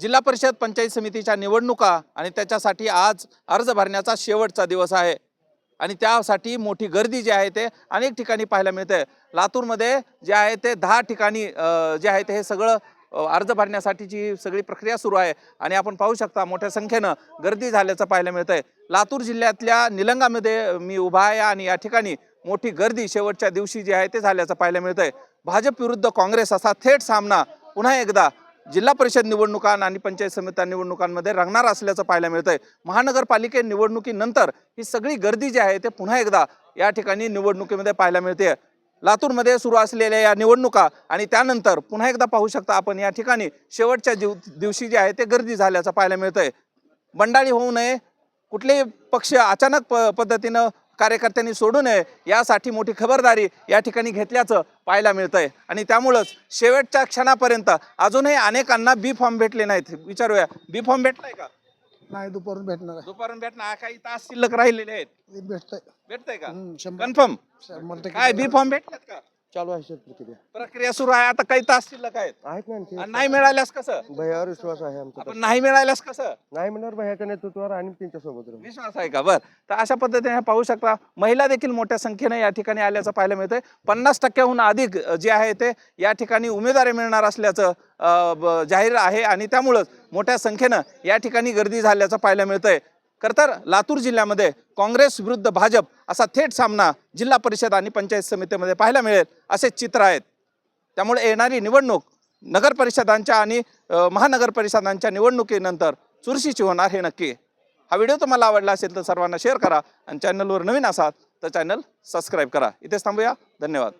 जिल्हा परिषद पंचायत समितीच्या निवडणुका आणि त्याच्यासाठी आज अर्ज भरण्याचा शेवटचा दिवस आहे आणि त्यासाठी मोठी गर्दी जी आहे ते अनेक ठिकाणी पाहायला मिळते। लातूरमध्ये जे आहे ते 10 ठिकाणी जे आहे ते हे सगळं अर्ज भरण्यासाठीची सगळी प्रक्रिया सुरू आहे आणि आपण पाहू शकता मोठ्या संख्येनं गर्दी झाल्याचं पाहायला मिळतंय। लातूर जिल्ह्यातल्या निलंगामध्ये मी उभा आहे आणि या ठिकाणी मोठी गर्दी शेवटच्या दिवशी जी आहे ते झाल्याचं पाहायला मिळतंय। भाजप विरुद्ध काँग्रेस असा थेट सामना पुन्हा एकदा जिल्हा परिषद निवडणुका आणि पंचायत समिती निवडणुकांमध्ये रंगणार असल्याचं पाहायला मिळतंय। महानगरपालिके निवडणुकीनंतर ही सगळी गर्दी जी आहे ते पुन्हा एकदा या ठिकाणी निवडणुकीमध्ये पाहायला मिळते। लातूरमध्ये सुरू असलेल्या या निवडणुका आणि त्यानंतर पुन्हा एकदा पाहू शकता आपण या ठिकाणी शेवटच्या दिवशी जे आहे ते गर्दी झाल्याचं पाहायला मिळतंय। बंडाळी होऊ नये, कुठलेही पक्ष अचानक पद्धतीनं कार्यकर्त्यांनी सोडू नये यासाठी मोठी खबरदारी या ठिकाणी घेतल्याचं पाहायला मिळतंय आणि त्यामुळेच शेवटच्या क्षणापर्यंत अजूनही अनेकांना बी फॉर्म भेटले नाहीत। विचारूया, बी फॉर्म भेटलाय का? नाही, दुपारून भेटणार आहे. दुपारून भेटणार, काही तास शिल्लक राहिलेले आहेत। भेटतंय. भेटतंय का? 100% कन्फर्म? 100% काय बी फॉर्म भेटलेत का? चालू आहे प्रक्रिया. प्रक्रिया सुरू आहे, आता काही तास शिल्लक आहेत आहेत ना. आणि नाही मिळाल्यास कसं? भैयावर विश्वास आहे आमचा. आपण नाही मिळाल्यास कसं? नाही म्हणणार भैयाच्या नेतृत्वावर आणि त्यांच्या सोबत विश्वास आहे का? बर, तर अशा पद्धतीने पाहू शकता महिला देखील मोठ्या संख्येने या ठिकाणी आल्याचं पाहायला मिळतंय। 50%हून अधिक जे आहे ते या ठिकाणी उमेदवारी मिळणार असल्याचं जाहीर आहे आणि त्यामुळेच मोठ्या संख्येनं या ठिकाणी गर्दी झाल्याचं पाहायला मिळतंय। खरं तर लातूर जिल्ह्यामध्ये काँग्रेस विरुद्ध भाजप असा थेट सामना जिल्हा परिषद आणि पंचायत समितीमध्ये पाहायला मिळेल असे चित्र आहेत। त्यामुळे येणारी निवडणूक नगर परिषदांच्या आणि महानगर परिषदांच्या निवडणुकीनंतर चुरशीची होणार हे नक्की। हा व्हिडिओ तुम्हाला आवडला असेल तर सर्वांना शेअर करा आणि चॅनलवर नवीन असाल तर चॅनल सबस्क्राईब करा। इथेच थांबूया, धन्यवाद।